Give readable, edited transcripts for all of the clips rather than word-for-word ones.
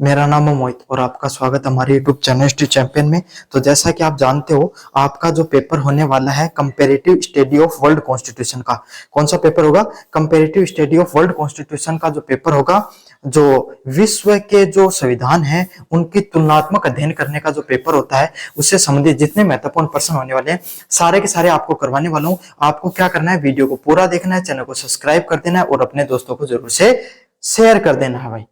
मेरा नाम है मोहित और आपका स्वागत है हमारे YouTube चैनल हिस्ट्री चैंपियन में। तो जैसा कि आप जानते हो, आपका जो पेपर होने वाला है comparative study of world constitution का। कौन सा पेपर होगा? Comparative study of world constitution का जो पेपर होगा, जो विश्व के जो संविधान है उनकी तुलनात्मक अध्ययन करने का जो पेपर होता है, उससे संबंधित जितने महत्वपूर्ण प्रश्न होने वाले हैं सारे के सारे आपको करवाने वाला हूं। आपको क्या करना है, वीडियो को पूरा देखना है, चैनल को सब्सक्राइब कर देना है और अपने दोस्तों को जरूर से शेयर कर देना है भाई।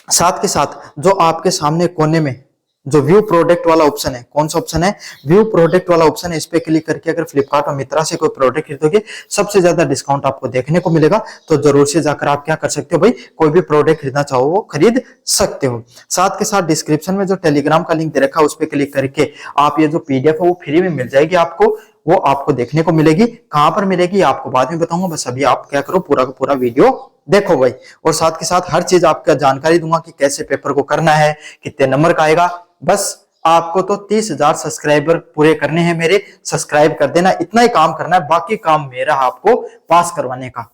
साथ के साथ जो आपके सामने कोने में जो व्यू प्रोडक्ट वाला ऑप्शन है, कौन सा ऑप्शन है? व्यू प्रोडक्ट वाला ऑप्शन है। इस पे क्लिक करके अगर फ्लिपकार्ट और मित्रा से कोई प्रोडक्ट खरीदोगे, सबसे ज्यादा डिस्काउंट आपको देखने को मिलेगा। तो जरूर से जाकर आप क्या कर सकते हो भाई, कोई भी प्रोडक्ट खरीदना चाहो वो खरीद सकते हो। साथ के साथ डिस्क्रिप्शन में जो टेलीग्राम का लिंक दे रखा है उस पर क्लिक करके आप ये जो पीडीएफ है वो फ्री में मिल जाएगी आपको, वो आपको देखने को मिलेगी। कहां पर मिलेगी आपको बाद में बताऊंगा, बस अभी आप क्या करो, पूरा का पूरा वीडियो देखो भाई। और साथ के साथ हर चीज आपका जानकारी दूंगा कि कैसे पेपर को करना है, कितने नंबर का आएगा। बस आपको तो 30,000 सब्सक्राइबर पूरे करने हैं मेरे, सब्सक्राइब कर देना, इतना ही काम करना है, बाकी काम मेरा आपको पास करवाने का।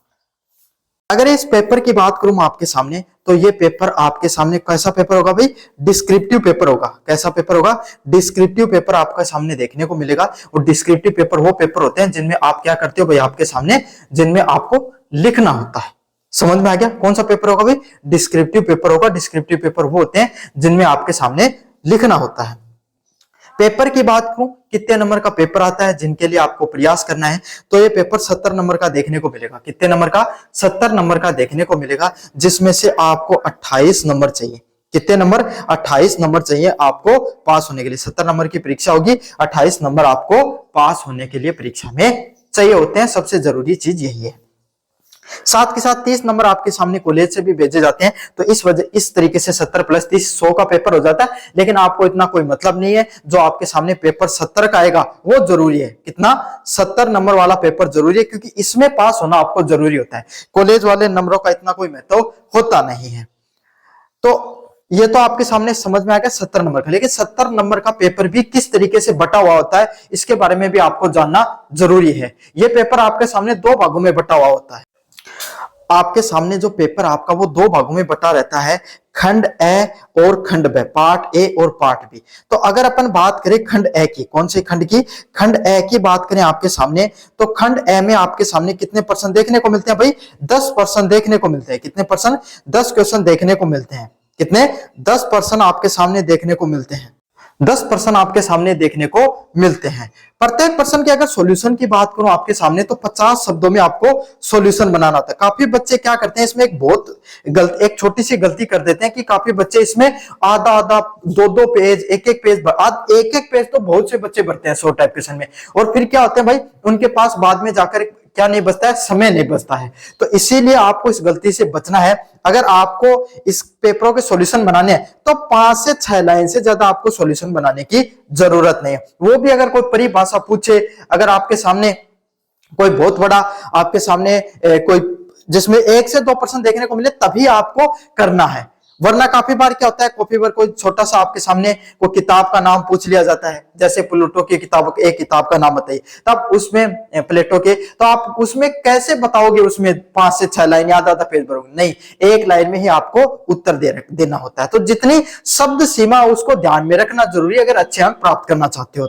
अगर इस पेपर की बात करूं आपके सामने, तो ये पेपर आपके सामने कैसा पेपर होगा भाई? डिस्क्रिप्टिव पेपर होगा। कैसा पेपर होगा? डिस्क्रिप्टिव पेपर आपके सामने देखने को मिलेगा। और डिस्क्रिप्टिव पेपर वो पेपर होते हैं जिनमें आप क्या करते हो भाई, आपके सामने जिनमें आपको लिखना होता है। समझ में आ गया? कौन सा पेपर होगा भाई? डिस्क्रिप्टिव पेपर होगा। डिस्क्रिप्टिव पेपर वो होते हैं जिनमें आपके सामने लिखना होता है। पेपर की बात करूं, कितने नंबर का पेपर आता है जिनके लिए आपको प्रयास करना है, तो ये पेपर 70 नंबर का देखने को मिलेगा। कितने नंबर का? 70 नंबर का देखने को मिलेगा, जिसमें से आपको 28 नंबर चाहिए। कितने नंबर? 28 नंबर चाहिए आपको पास होने के लिए। 70 नंबर की परीक्षा होगी, 28 नंबर आपको पास होने के लिए परीक्षा में चाहिए होते हैं। सबसे जरूरी चीज यही है। साथ के साथ 30 नंबर आपके सामने कॉलेज से भी भेजे जाते हैं। तो इस तरीके से 70 प्लस 30 100 का पेपर हो जाता है। लेकिन आपको इतना कोई मतलब नहीं है, जो आपके सामने पेपर 70 का आएगा वो जरूरी है। कितना? 70 नंबर वाला पेपर जरूरी है, क्योंकि इसमें पास होना आपको जरूरी होता है। कॉलेज वाले नंबरों का इतना कोई महत्व होता नहीं है। तो ये तो आपके सामने समझ में आ गया 70 नंबर का। लेकिन 70 नंबर का पेपर भी किस तरीके से बटा हुआ होता है, इसके बारे में भी आपको जानना जरूरी है। यह पेपर आपके सामने 2 भागों में बटा हुआ होता है। आपके सामने जो पेपर आपका वो 2 भागों में बटा रहता है, खंड ए और खंड ब, पार्ट ए और पार्ट बी। तो अगर अपन बात करें खंड ए की, कौन से खंड की? खंड ए की बात करें आपके सामने, तो खंड ए में आपके सामने कितने परसेंट देखने को मिलते हैं भाई? 10% देखने को मिलते हैं। कितने परसेंट? 10 क्वेश्चन देखने को मिलते हैं। कितने? 10% आपके सामने देखने को मिलते हैं। 10% आपके सामने देखने को मिलते हैं। प्रत्येक प्रश्न के अगर सॉल्यूशन की बात करूं आपके सामने, तो 50 शब्दों में आपको सॉल्यूशन बनाना होता है। काफी बच्चे क्या करते हैं इसमें, एक छोटी सी गलती कर देते हैं कि काफी बच्चे इसमें आधा आधा 2-2 पेज, एक एक पेज तो बहुत से बच्चे भरते हैं 100 टाइप क्वेश्चन में। और फिर क्या होता है भाई, उनके पास बाद में जाकर क्या नहीं बचता है? समय नहीं बचता है। तो इसीलिए आपको इस गलती से बचना है। अगर आपको इस पेपरों के सॉल्यूशन बनाने हैं, तो 5 से 6 लाइन से ज्यादा आपको सॉल्यूशन बनाने की जरूरत नहीं है। वो भी अगर कोई परिभाषा पूछे, अगर आपके सामने कोई बहुत बड़ा आपके सामने कोई जिसमें 1 से 2% देखने को मिले, तभी आपको करना है। वरना काफी बार क्या होता है, कॉपी पर कोई छोटा सा आपके सामने कोई किताब का नाम पूछ लिया जाता है, जैसे प्लेटो की किताब, एक किताब का नाम बताइए, तब उसमें प्लेटो के, तो आप उसमें कैसे बताओगे? उसमें 5 से 6 लाइन या आधा पेज भरोगे? नहीं, 1 लाइन में ही आपको उत्तर देना होता है। तो जितनी शब्द सीमा उसको ध्यान में रखना जरूरी है, अगर अच्छे अंक प्राप्त करना चाहते हो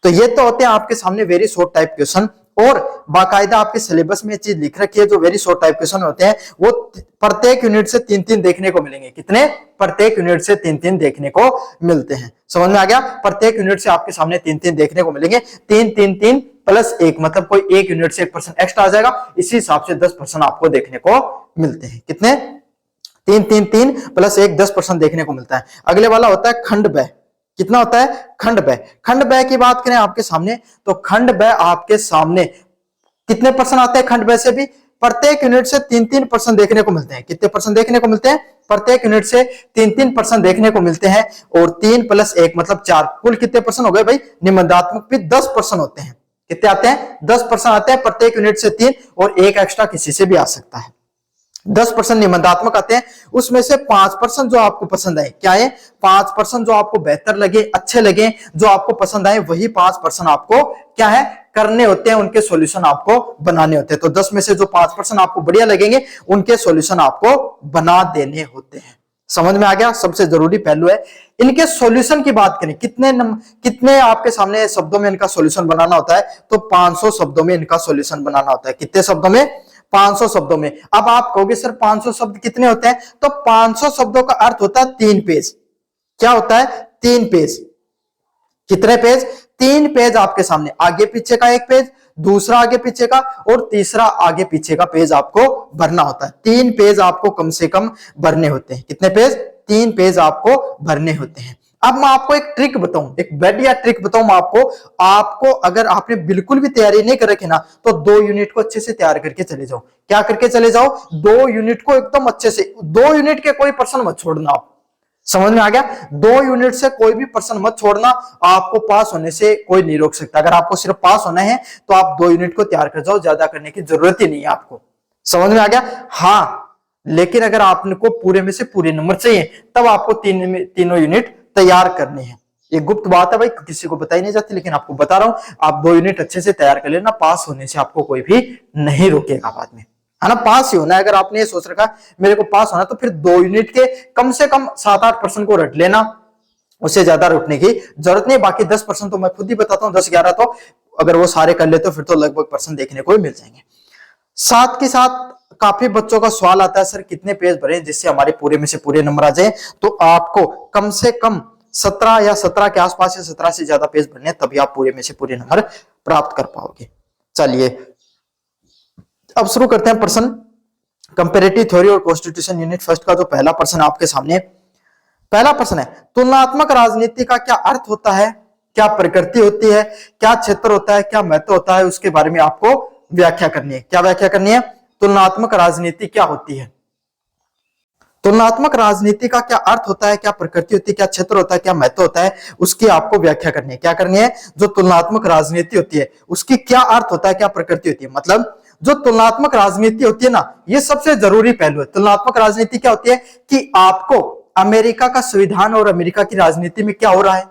तो ये तो होते हैं आपके सामने वेरी शॉर्ट टाइप क्वेश्चन। और बाकायदा आपके सिलेबस में चीज लिख रखी है, जो वेरी शॉर्ट टाइप क्वेश्चन होते हैं वो प्रत्येक यूनिट से 3-3 देखने को मिलेंगे। कितने? प्रत्येक यूनिट से 3-3 देखने को मिलते हैं। समझ में आ गया? प्रत्येक यूनिट से आपके सामने 3-3 देखने को मिलेंगे। 3-3-3 प्लस 1, मतलब कोई एक यूनिट से 1% एक्स्ट्रा आ जाएगा। इसी हिसाब से 10% आपको देखने को मिलते हैं। कितने? 3-3-3 प्लस 1, 10% देखने को मिलता है। अगले वाला होता है खंड ब। कितना होता है? खंड ब। खंड ब की बात करें आपके सामने, तो खंड ब आपके सामने कितने परसेंट आते हैं? खंड ब से भी प्रत्येक यूनिट से 3-3% देखने को मिलते हैं। कितने परसेंट देखने को मिलते हैं? प्रत्येक यूनिट से 3-3% देखने को मिलते हैं। और 3 प्लस 1 मतलब 4, कुल कितने परसेंट हो गए भाई? निबंधात्मक भी 10% होते हैं। कितने आते हैं? 10% आते हैं प्रत्येक यूनिट से 3, और 1 एक्स्ट्रा किसी से भी आ सकता है। 10% निबंधात्मक आते हैं। उसमें से 5% जो आपको पसंद आए, क्या है? 5% जो आपको बेहतर लगे, अच्छे लगे, जो आपको पसंद आए, वही 5% आपको क्या है? करने होते हैं, उनके सॉल्यूशन आपको बनाने होते हैं। तो 10 में से जो 5% आपको बढ़िया लगेंगे, उनके सॉल्यूशन आपको बना देने होते हैं। समझ में आ गया, सबसे जरूरी पहलू है। इनके सॉल्यूशन की बात करें, कितने आपके सामने शब्दों में इनका सॉल्यूशन बनाना होता है, तो 500 शब्दों में इनका सॉल्यूशन बनाना होता है। कितने शब्दों में? 500 शब्दों में। अब आप कहोगे सर 500 शब्द कितने होते हैं, तो 500 शब्दों का अर्थ होता है 3 पेज। क्या होता है? 3 पेज। कितने पेज? 3 पेज आपके सामने, आगे पीछे का एक पेज, दूसरा आगे पीछे का, और तीसरा आगे पीछे का पेज आपको भरना होता है। 3 पेज आपको कम से कम भरने होते हैं। कितने पेज? 3 पेज आपको भरने होते हैं। अब मैं आपको एक ट्रिक बताऊं, एक बढ़िया ट्रिक बताऊं मैं आपको अगर आपने बिल्कुल भी तैयारी नहीं कर रखी ना, तो 2 यूनिट को अच्छे से तैयार करके चले जाओ। क्या करके चले जाओ? 2 यूनिट को एकदम अच्छे से, 2 यूनिट के कोई पर्सन मत छोड़ना आप। समझ में आ गया? 2 यूनिट से कोई भी पर्सन मत छोड़ना, आपको पास होने से कोई नहीं रोक सकता। अगर आपको सिर्फ पास होना है तो आप 2 यूनिट को तैयार कर जाओ, ज्यादा करने की जरूरत ही नहीं है आपको। समझ में आ गया? हाँ, लेकिन अगर आपको पूरे में से पूरे नंबर चाहिए, तब आपको तीनों यूनिट तैयार करने हैं। ये गुप्त बात है भाई, किसी को बताई नहीं जाती, लेकिन आपको बता रहा हूं। आप 2 यूनिट अच्छे से तैयार कर लेना, पास होने से आपको कोई भी नहीं रोकेगा बाद में, है ना। पास ही होना है। अगर आपने ये सोच रखा मेरे को पास होना, तो फिर 2 यूनिट के कम से कम 7-8% को रट लेना, उससे ज्यादा रटने की जरूरत नहीं। बाकी 10% तो मैं खुद ही बताता हूं, 10-11 तो अगर वो सारे कर लेते तो फिर तो लगभग परसेंट देखने को मिल जाएंगे। साथ के साथ काफी बच्चों का सवाल आता है, सर कितने पेज भरे जिससे हमारे पूरे में से पूरे नंबर आ जाए, तो आपको कम से कम 17 या 17 के आसपास या 17 से ज्यादा पेज भरने, तभी आप पूरे में से पूरे नंबर प्राप्त कर पाओगे। चलिए अब शुरू करते हैं प्रश्न। कंपैरेटिव थ्योरी और कॉन्स्टिट्यूशन यूनिट फर्स्ट का जो पहला प्रश्न आपके सामने, पहला प्रश्न है, तुलनात्मक राजनीति का क्या अर्थ होता है, क्या प्रकृति होती है, क्या क्षेत्र होता है, क्या महत्व होता है, उसके बारे में आपको व्याख्या करनी है। क्या व्याख्या करनी है? तुलनात्मक राजनीति क्या होती है, तुलनात्मक राजनीति का क्या अर्थ होता है, क्या प्रकृति होती है, क्या क्षेत्र होता है, क्या महत्व होता है, उसकी आपको व्याख्या करनी है। क्या करनी है? जो तुलनात्मक राजनीति होती है उसकी क्या अर्थ होता है, क्या प्रकृति होती है। मतलब जो तुलनात्मक राजनीति होती है ना, ये सबसे जरूरी पहलू है। तुलनात्मक राजनीति क्या होती है कि आपको अमेरिका का संविधान और अमेरिका की राजनीति में क्या हो रहा है,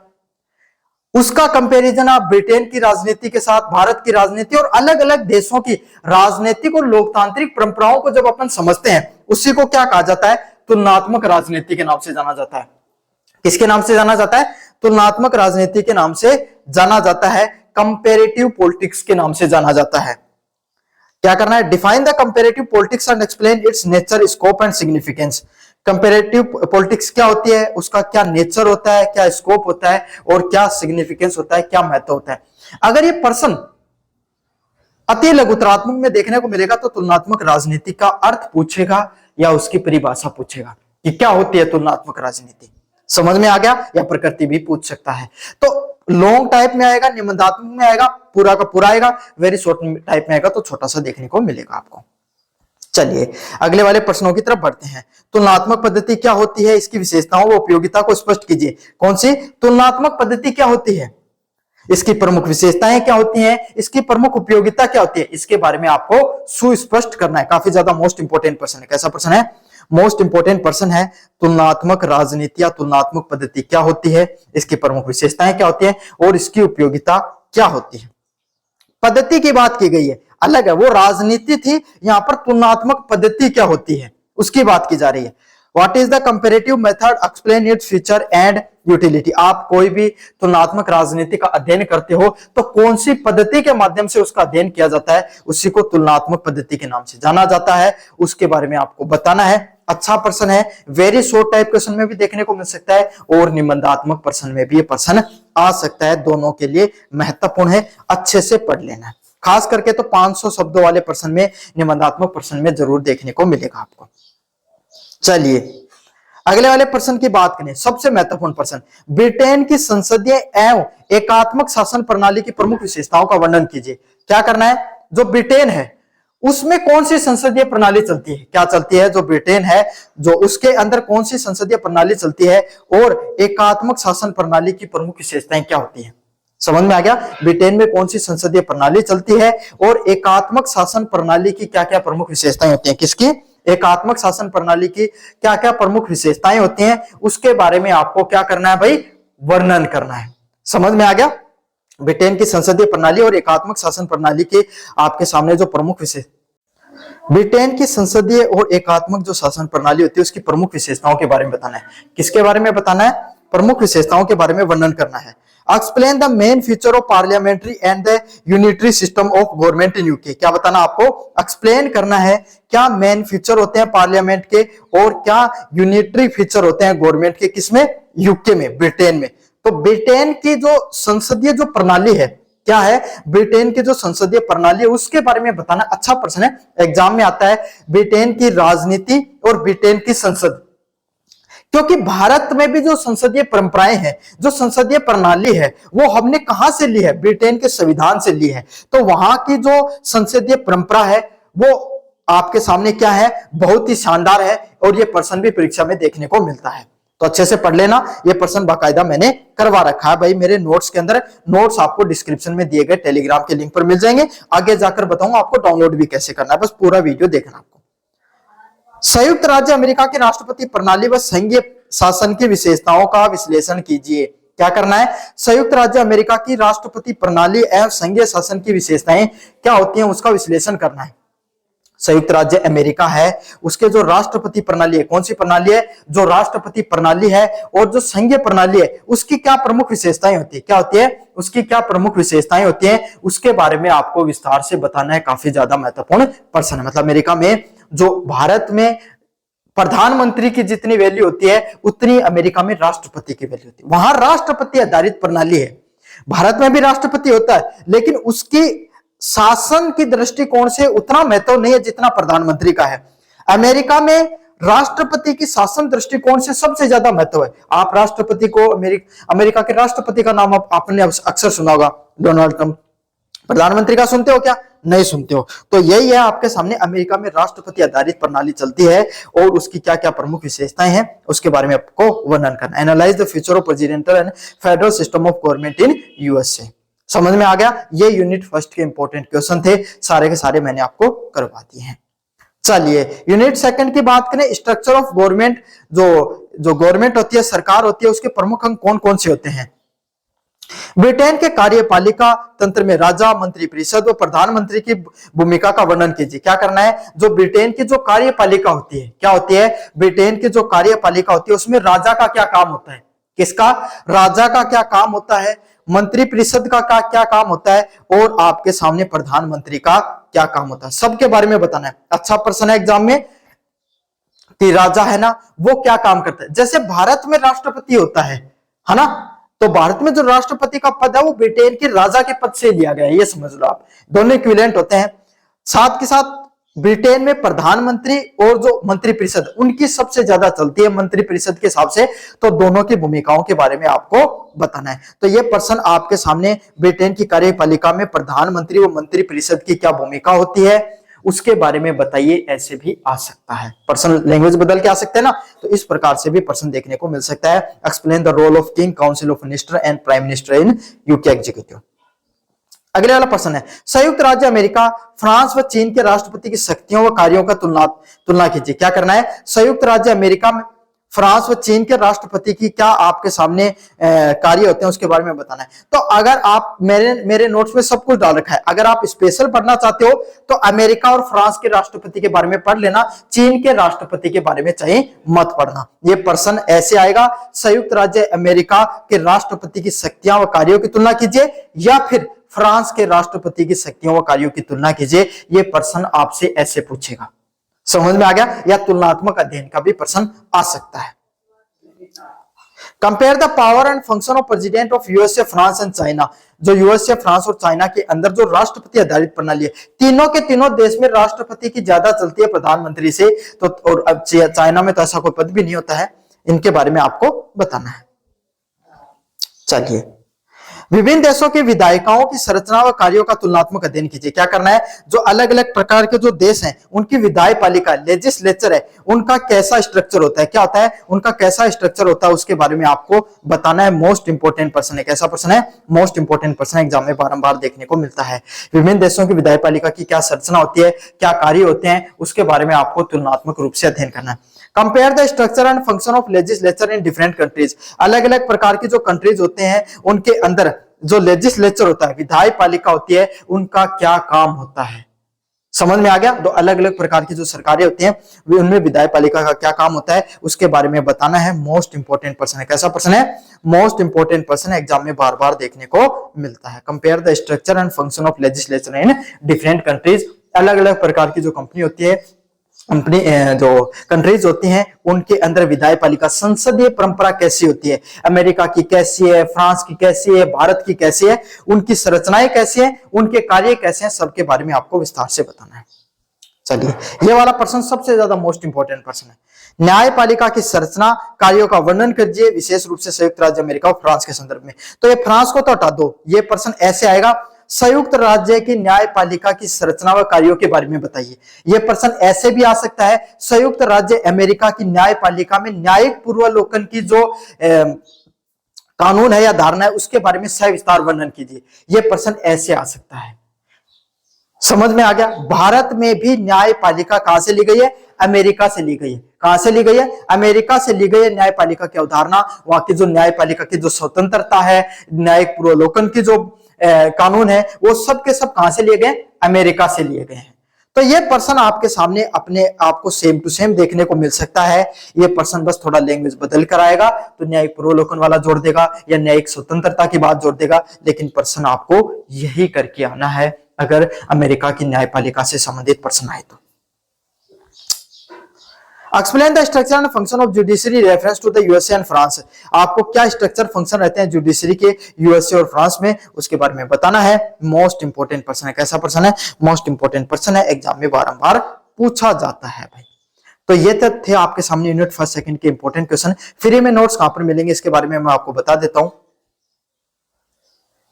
उसका कंपैरिजन आप ब्रिटेन की राजनीति के साथ, भारत की राजनीति और अलग अलग देशों की राजनीतिक और लोकतांत्रिक परंपराओं को जब अपन समझते हैं, उसी को क्या कहा जाता है? तुलनात्मक राजनीति के नाम से जाना जाता है। किसके नाम से जाना जाता है? तुलनात्मक राजनीति के नाम से जाना जाता है, कंपैरेटिव पॉलिटिक्स के नाम से जाना जाता है। क्या करना है? Define the comparative politics and explain it's nature, scope and significance. Comparative politics क्या होती है, उसका क्या नेचर होता है, क्या स्कोप होता है, और क्या सिग्निफिकेंस होता है, क्या महत्व होता है। अगर ये प्रश्न अति लघुतरात्मक में देखने को मिलेगा तो तुलनात्मक राजनीति का अर्थ पूछेगा या उसकी परिभाषा पूछेगा कि क्या होती है तुलनात्मक राजनीति। समझ में आ गया? या प्रकृति भी पूछ सकता है। तो लॉन्ग टाइप में आएगा, निबंधात्मक में आएगा, पूरा का पूरा आएगा, वेरी शॉर्ट टाइप में आएगा तो छोटा सा देखने को मिलेगा आपको। चलिए अगले वाले प्रश्नों की तरफ बढ़ते हैं। तुलनात्मक पद्धति क्या होती है, इसकी विशेषताओं व उपयोगिता को स्पष्ट कीजिए। कौन सी तुलनात्मक पद्धति क्या होती है, इसकी प्रमुख विशेषताएं क्या होती हैं, इसकी प्रमुख उपयोगिता क्या होती है, इसके बारे में आपको सुस्पष्ट करना है। काफी ज्यादा मोस्ट इंपोर्टेंट प्रश्न है। कैसा प्रश्न है? मोस्ट इंपोर्टेंट प्रश्न है। तुलनात्मक राजनीति या तुलनात्मक पद्धति क्या होती है, इसकी प्रमुख विशेषताएं क्या होती है और इसकी उपयोगिता क्या होती है। पद्धति की बात की गई है, अलग है, वो राजनीति थी, यहां पर तुलनात्मक पद्धति क्या होती है उसकी बात की जा रही है। What is the comparative method, explain its feature and utility. आप कोई भी तुलनात्मक राजनीति का अध्ययन करते हो तो कौन सी पद्धति के माध्यम से उसका अध्ययन किया जाता है, उसी को तुलनात्मक पद्धति के नाम से जाना जाता है, उसके बारे में आपको बताना है। अच्छा प्रश्न है, वेरी शॉर्ट टाइप क्वेश्चन में भी देखने को मिल सकता है और निबंधात्मक प्रश्न में भी ये प्रश्न आ सकता है। दोनों के लिए महत्वपूर्ण है, अच्छे से पढ़ लेना है। खास करके तो 500 शब्दों वाले प्रश्न में, निबंधात्मक प्रश्न में जरूर देखने को मिलेगा आपको। चलिए अगले वाले प्रश्न की बात करें, सबसे महत्वपूर्ण प्रश्न, ब्रिटेन की संसदीय एवं एकात्मक शासन प्रणाली की प्रमुख विशेषताओं का वर्णन कीजिए। क्या करना है? जो ब्रिटेन है उसमें कौन सी संसदीय प्रणाली चलती है, क्या चलती है, जो ब्रिटेन है जो उसके अंदर कौन सी संसदीय प्रणाली चलती है और एकात्मक शासन प्रणाली की प्रमुख विशेषताएं क्या होती है। समझ में आ गया? ब्रिटेन में कौन सी संसदीय प्रणाली चलती है और एकात्मक शासन प्रणाली की क्या क्या प्रमुख विशेषताएं होती हैं। किसकी? एकात्मक शासन प्रणाली की क्या क्या प्रमुख विशेषताएं होती हैं, उसके बारे में आपको क्या करना है भाई? वर्णन करना है। समझ में आ गया? ब्रिटेन की संसदीय प्रणाली और एकात्मक शासन प्रणाली के आपके सामने जो प्रमुख विशेष, ब्रिटेन की संसदीय और एकात्मक जो शासन प्रणाली होती है उसकी प्रमुख विशेषताओं के बारे में बताना है। किसके बारे में बताना है? प्रमुख विशेषताओं के बारे में वर्णन करना है। Explain the main feature of parliamentary and the unitary system of government in UK. क्या बताना आपको? एक्सप्लेन करना है क्या मेन फीचर होते हैं पार्लियामेंट के और क्या यूनिटरी फीचर होते हैं गवर्नमेंट के, किसमें? यूके में, ब्रिटेन में। तो ब्रिटेन की जो संसदीय जो प्रणाली है, क्या है? ब्रिटेन की जो संसदीय प्रणाली है उसके बारे में बताना। अच्छा प्रश्न है, एग्जाम में आता है। ब्रिटेन की राजनीति और ब्रिटेन की संसद, क्योंकि भारत में भी जो संसदीय परंपराएं हैं, जो संसदीय प्रणाली है, वो हमने कहां से ली है? ब्रिटेन के संविधान से ली है। तो वहां की जो संसदीय परंपरा है वो आपके सामने क्या है? बहुत ही शानदार है और ये प्रश्न भी परीक्षा में देखने को मिलता है। तो अच्छे से पढ़ लेना, ये प्रश्न बाकायदा मैंने करवा रखा है भाई मेरे नोट्स के अंदर। नोट्स आपको डिस्क्रिप्शन में दिए गए टेलीग्राम के लिंक पर मिल जाएंगे। आगे जाकर बताऊंगा आपको डाउनलोड भी कैसे करना है, बस पूरा वीडियो देखना आपको। संयुक्त राज्य अमेरिका की राष्ट्रपति प्रणाली व संघीय शासन की विशेषताओं का विश्लेषण कीजिए। क्या करना है? संयुक्त राज्य अमेरिका की राष्ट्रपति प्रणाली एवं संघीय शासन की विशेषताएं क्या होती हैं उसका विश्लेषण करना है। संयुक्त राज्य अमेरिका है, उसके जो राष्ट्रपति प्रणाली है, कौन सी प्रणाली है? जो राष्ट्रपति प्रणाली है, और जो संघीय प्रणाली है उसकी क्या प्रमुख विशेषताएं होती है? क्या होती है? उसकी क्या प्रमुख विशेषताएं होती हैं उसके बारे में आपको विस्तार से बताना है। काफी ज्यादा महत्वपूर्ण प्रश्न है। मतलब अमेरिका में, जो भारत में प्रधानमंत्री की जितनी वैल्यू होती है उतनी अमेरिका में राष्ट्रपति की वैल्यू होती है। वहां राष्ट्रपति आधारित प्रणाली है। भारत में भी राष्ट्रपति होता है लेकिन उसकी शासन की दृष्टिकोण से उतना महत्व नहीं है जितना प्रधानमंत्री का है। अमेरिका में राष्ट्रपति की शासन दृष्टिकोण से सबसे ज्यादा महत्व है। आप राष्ट्रपति को, अमेरिका के राष्ट्रपति का नाम आपने अक्सर सुना होगा, डोनाल्ड ट्रंप। प्रधानमंत्री का सुनते हो क्या? नहीं सुनते हो। तो यही है आपके सामने, अमेरिका में राष्ट्रपति आधारित प्रणाली चलती है और उसकी क्या क्या प्रमुख विशेषताएं हैं उसके बारे में आपको वर्णन करना। Analyse the future of presidential and federal system of government in USA. समझ में आ गया? ये यूनिट फर्स्ट के इंपॉर्टेंट क्वेश्चन थे, सारे के सारे मैंने आपको करवा दिए हैं। चलिए यूनिट सेकंड की बात करें। स्ट्रक्चर ऑफ गवर्नमेंट, जो गवर्नमेंट होती है, सरकार होती है, उसके प्रमुख अंग कौन कौन से होते हैं? ब्रिटेन के कार्यपालिका तंत्र में राजा, मंत्री परिषद और प्रधानमंत्री की भूमिका का वर्णन कीजिए। क्या करना है? जो ब्रिटेन की जो कार्यपालिका होती है, क्या होती है? ब्रिटेन की जो कार्यपालिका होती है उसमें राजा का क्या काम होता है? किसका? राजा का क्या काम होता है? मंत्री परिषद का क्या काम होता है? और आपके सामने प्रधानमंत्री का क्या काम होता है? सबके बारे में बताना है। अच्छा प्रश्न है एग्जाम में कि राजा है ना, वो क्या काम करता है। जैसे भारत में राष्ट्रपति होता है ना, तो भारत में जो राष्ट्रपति का पद है वो ब्रिटेन के राजा के पद से लिया गया है, ये समझ लो आप। दोनों इक्विवेलेंट होते हैं। साथ के साथ ब्रिटेन में प्रधानमंत्री और जो मंत्री परिषद, उनकी सबसे ज्यादा चलती है मंत्री परिषद के हिसाब से। तो दोनों की भूमिकाओं के बारे में आपको बताना है। तो ये प्रश्न आपके सामने, ब्रिटेन की कार्यपालिका में प्रधानमंत्री और मंत्री परिषद की क्या भूमिका होती है उसके बारे में बताइए, ऐसे भी आ सकता है। प्रश्न लैंग्वेज बदल के आ सकते हैं ना, तो इस प्रकार से भी प्रश्न देखने को मिल सकता है। Explain the role of king, council of minister and prime minister in UK executive. अगले वाला प्रश्न है, संयुक्त राज्य अमेरिका, फ्रांस व चीन के राष्ट्रपति की शक्तियों व कार्यों का तुलना कीजिए। क्या करना है? संयुक्त राज्य अमेरिका में फ्रांस व चीन के राष्ट्रपति की क्या आपके सामने कार्य होते हैं उसके बारे में बताना है। तो अगर आप, मेरे नोट्स में सब कुछ डाल रखा है, अगर आप स्पेशल पढ़ना चाहते हो तो अमेरिका और फ्रांस के राष्ट्रपति के बारे में पढ़ लेना, चीन के राष्ट्रपति के बारे में चाहे मत पढ़ना। ये प्रश्न ऐसे आएगा, संयुक्त राज्य अमेरिका के राष्ट्रपति की शक्तियां व कार्यों की तुलना कीजिए या फिर फ्रांस के राष्ट्रपति की शक्तियों व कार्यों की तुलना कीजिए। ये प्रश्न आपसे ऐसे पूछेगा। समझ में आ गया? या तुलनात्मक अध्ययन का भी प्रश्न आ सकता है। Compare the power and function of president of USA, France and China. जो यूएसए, फ्रांस और चाइना के अंदर जो राष्ट्रपति आधारित प्रणाली है, तीनों के तीनों देश में राष्ट्रपति की ज्यादा चलती है प्रधानमंत्री से। तो और अब चाइना में तो ऐसा कोई पद भी नहीं होता है। इनके बारे में आपको बताना है। चलिए, विभिन्न देशों के विधायिकाओं की संरचना व कार्यों का तुलनात्मक अध्ययन कीजिए। क्या करना है? जो अलग अलग प्रकार के जो देश हैं उनकी विधायपालिका, लेजिस्लेचर है, उनका कैसा स्ट्रक्चर होता है, क्या होता है, उनका कैसा स्ट्रक्चर होता है उसके बारे में आपको बताना है। मोस्ट इंपोर्टेंट प्रश्न है। कैसा प्रश्न है? मोस्ट इंपोर्टेंट प्रश्न एग्जाम में बारंबार देखने को मिलता है। विभिन्न देशों की विधायपालिका की क्या संरचना होती है, क्या कार्य होते हैं, उसके बारे में आपको तुलनात्मक रूप से अध्ययन करना है। Compare the structure and function of legislature in different countries. अलग अलग प्रकार के जो कंट्रीज होते हैं उनके अंदर जो लेजिस्लेचर होता है, विधायपालिका होती है, उनका क्या काम होता है। समझ में आ गया। तो अलग अलग प्रकार की जो सरकारें होती हैं वे उनमें विधायक पालिका का क्या काम होता है उसके बारे में बताना है। मोस्ट इंपोर्टेंट पर्सन है। कैसा पर्सन है? मोस्ट इंपोर्टेंट पर्सन है, एग्जाम में बार बार देखने को मिलता है। Compare the structure and function of legislature in different countries. अलग अलग प्रकार की जो कंपनी होती है, कंपनी जो कंट्रीज होती हैं उनके अंदर विधायक पालिका संसदीय परंपरा कैसी होती है, अमेरिका की कैसी है, फ्रांस की कैसी है, भारत की कैसी है, उनकी संरचनाएं कैसी हैं, उनके कार्य कैसे हैं, सबके बारे में आपको विस्तार से बताना है। चलिए, ये वाला पर्सन सबसे ज्यादा मोस्ट इंपोर्टेंट पर्सन है। न्यायपालिका की संरचना कार्यों का वर्णन कीजिए, विशेष रूप से संयुक्त राज्य अमेरिका और फ्रांस के संदर्भ में। तो ये फ्रांस को तो हटा दो, ये पर्सन ऐसे आएगा, संयुक्त राज्य की न्यायपालिका की संरचना व कार्यों के बारे में बताइए। यह पर्सन ऐसे भी आ सकता है, संयुक्त राज्य अमेरिका की न्यायपालिका में न्यायिक पूर्वावलोकन की जो कानून है या धारणा है उसके बारे में सविस्तार वर्णन कीजिए। यह पर्सन ऐसे आ सकता है। समझ में आ गया। भारत में भी न्यायपालिका कहां से ली गई है? अमेरिका से ली गई है। कहां से ली गई है? अमेरिका से ली गई है। न्यायपालिका की अवधारणा, वहां की जो न्यायपालिका की जो स्वतंत्रता है, न्यायिक पूर्वावलोकन की जो कानून है, वो सब के सब कहां से लिए गए? अमेरिका से लिए गए हैं। तो ये पर्सन आपके सामने अपने आप को सेम टू सेम देखने को मिल सकता है। ये पर्सन बस थोड़ा लैंग्वेज बदल कर आएगा, तो न्यायिक पूर्वावलोकन वाला जोड़ देगा या न्यायिक स्वतंत्रता की बात जोड़ देगा, लेकिन पर्सन आपको यही करके आना है अगर अमेरिका की न्यायपालिका से संबंधित पर्सन आए तो। Explain the structure and function of judiciary reference to the USA and France. आपको क्या स्ट्रक्चर फंक्शन रहते हैं जुडिशरी के यूएसए और फ्रांस में, उसके बारे में बताना है। मोस्ट इंपोर्टेंट पर्सन है। कैसा पर्सन है? मोस्ट इंपोर्टेंट पर्सन है, एग्जाम में बारंबार पूछा जाता है भाई। तो ये तक थे आपके सामने यूनिट फर्स्ट सेकंड के इंपोर्टेंट क्वेश्चन। फ्री में नोट्स कहां पर मिलेंगे इसके बारे में मैं आपको बता देता हूं।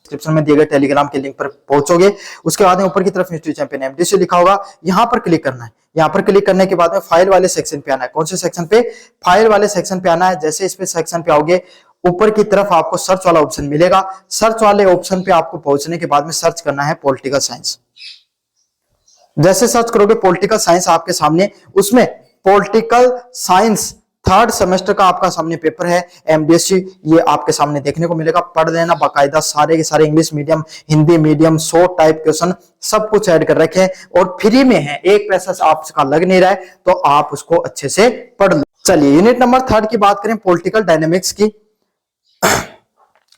डिस्क्रिप्शन में दिए गए टेलीग्राम के लिंक पर पहुंचोगे, उसके बाद में ऊपर की तरफ इंस्टीट्यूट चैंपियन एमडीसी लिखा होगा, यहां पर क्लिक करना है। यहां पर क्लिक करने के बाद में फाइल वाले सेक्शन पे आना है। कौन से सेक्शन पे? फाइल वाले सेक्शन पे आना है। जैसे इस पे सेक्शन पे आओगे, ऊपर की तरफ आपको सर्च वाला ऑप्शन मिलेगा। सर्च वाले ऑप्शन पे आपको पहुंचने के बाद में सर्च करना है पॉलिटिकल साइंस। जैसे सर्च करोगे पॉलिटिकल साइंस आपके सामने, उसमें पॉलिटिकल साइंस थर्ड सेमेस्टर का आपका सामने पेपर है एमडीएससी, ये आपके सामने देखने को मिलेगा। पढ़ लेना बाकायदा, सारे के सारे English medium, Hindi medium, 100 type question सब कुछ ऐड कर रखे हैं और फ्री में है, एक पैसा आपका लग नहीं रहा है, तो आप उसको अच्छे से पढ़ लो। चलिए, यूनिट नंबर 3 की बात करें, पॉलिटिकल डायनेमिक्स की।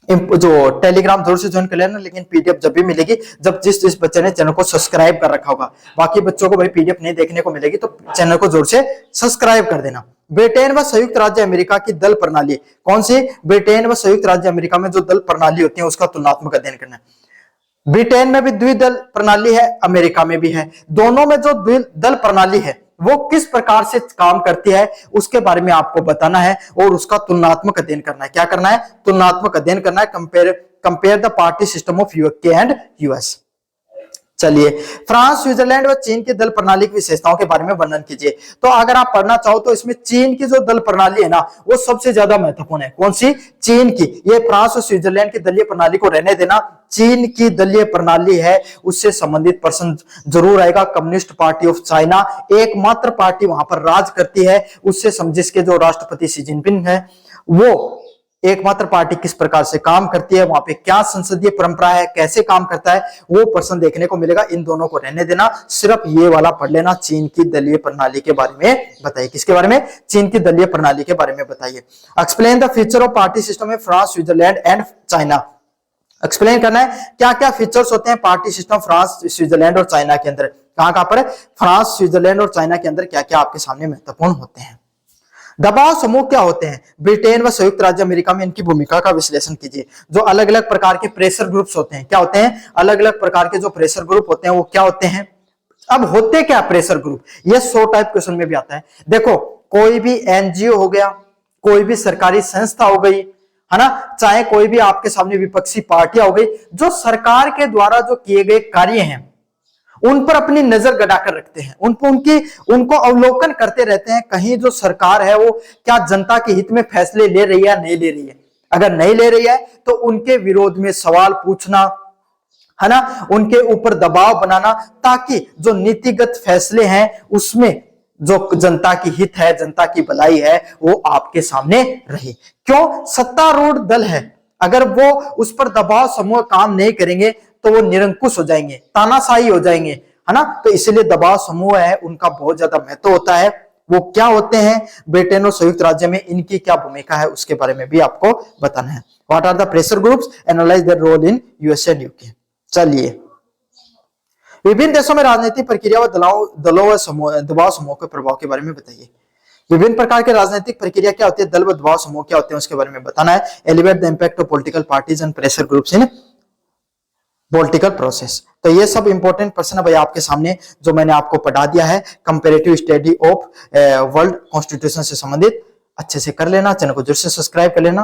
जो टेलीग्राम जरूर से ज्वाइन कर लेना, लेकिन पीडीएफ जब भी मिलेगी, जब जिस बच्चे ने चैनल को सब्सक्राइब कर रखा होगा। बाकी बच्चों को भाई पीडीएफ नहीं देखने को मिलेगी, तो चैनल को जरूर से सब्सक्राइब कर देना। ब्रिटेन व संयुक्त राज्य अमेरिका की दल प्रणाली, कौन सी? ब्रिटेन व संयुक्त राज्य अमेरिका में जो दल प्रणाली होती है उसका तुलनात्मक अध्ययन करना है। ब्रिटेन में भी द्विदल प्रणाली है, अमेरिका में भी है। दोनों में जो द्विदल प्रणाली है वो किस प्रकार से काम करती है उसके बारे में आपको बताना है और उसका तुलनात्मक अध्ययन करना है। क्या करना है? तुलनात्मक अध्ययन करना है। Compare the party system of UK and US. चलिए, फ्रांस, स्विट्जरलैंड व चीन की दल प्रणाली की विशेषताओं के बारे में वर्णन कीजिए। तो अगर आप पढ़ना चाहो तो इसमें चीन की जो दल प्रणाली है ना, वो सबसे ज्यादा महत्वपूर्ण है। कौन सी? चीन की। ये फ्रांस और स्विट्जरलैंड की दलीय प्रणाली को रहने देना, चीन की दलीय प्रणाली है उससे संबंधित पर्सन जरूर आएगा। कम्युनिस्ट पार्टी ऑफ चाइना, एकमात्र पार्टी वहां पर राज करती है, उससे जिसके जो राष्ट्रपति शी जिनपिंग है, वो एकमात्र पार्टी किस प्रकार से काम करती है, वहां पे क्या संसदीय परंपरा है, कैसे काम करता है, वो पर्सन देखने को मिलेगा। इन दोनों को रहने देना, सिर्फ ये वाला पढ़ लेना, चीन की दलीय प्रणाली के बारे में बताइए। किसके बारे में? चीन की दलीय प्रणाली के बारे में बताइए। Explain the feature of party system में France, Switzerland and China. Explain करना है क्या क्या फीचर्स होते हैं पार्टी सिस्टम फ्रांस, स्विट्जरलैंड और चाइना के अंदर। कहां पर है? फ्रांस, स्विट्जरलैंड और चाइना के अंदर क्या क्या आपके सामने महत्वपूर्ण होते हैं। दबाव समूह क्या होते हैं? ब्रिटेन व संयुक्त राज्य अमेरिका में इनकी भूमिका का विश्लेषण कीजिए। जो अलग अलग प्रकार के प्रेशर ग्रुप्स होते हैं, क्या होते हैं? अलग अलग प्रकार के जो प्रेशर ग्रुप होते हैं वो क्या होते हैं? अब होते क्या प्रेशर ग्रुप? ये 100 टाइप क्वेश्चन में भी आता है। देखो, कोई भी एनजीओ हो गया, कोई भी सरकारी संस्था हो गई, है ना, चाहे कोई भी आपके सामने विपक्षी पार्टियां हो गई, जो सरकार के द्वारा जो किए गए कार्य हैं उन पर अपनी नजर गड़ाकर रखते हैं, उनको अवलोकन करते रहते हैं, कहीं जो सरकार है वो क्या जनता के हित में फैसले ले रही है या नहीं ले रही है। अगर नहीं ले रही है तो उनके विरोध में सवाल पूछना, है ना, उनके ऊपर दबाव बनाना, ताकि जो नीतिगत फैसले हैं उसमें जो जनता की हित है, जनता की भलाई है, वो आपके सामने रहे। क्यों? सत्तारूढ़ दल है, अगर वो उस पर दबाव समूह काम नहीं करेंगे तो वो निरंकुश हो जाएंगे, तानाशाही हो जाएंगे, है ना। तो इसलिए दबाव समूह है उनका बहुत ज्यादा महत्व होता है। वो क्या होते हैं ब्रिटेन और संयुक्त राज्य में, इनकी क्या भूमिका है उसके बारे में भी आपको बताना है। What are the pressure groups, analyse their role in USA and UK. चलिए, विभिन्न देशों में राजनीतिक प्रक्रिया व दलों व दबाव समूह के प्रभाव के बारे में बताइए। विभिन्न प्रकार के राजनीतिक प्रक्रिया क्या होती है, दल व दबाव समूह क्या होते हैं उसके बारे में बताना है। Elevate the impact of political parties and pressure groups in political process. तो ये सब इंपॉर्टेंट प्रश्न भाई आपके सामने जो मैंने आपको पढ़ा दिया है comparative study of world constitution से संबंधित, अच्छे से कर लेना। चैनल को जरूर से सब्सक्राइब कर लेना।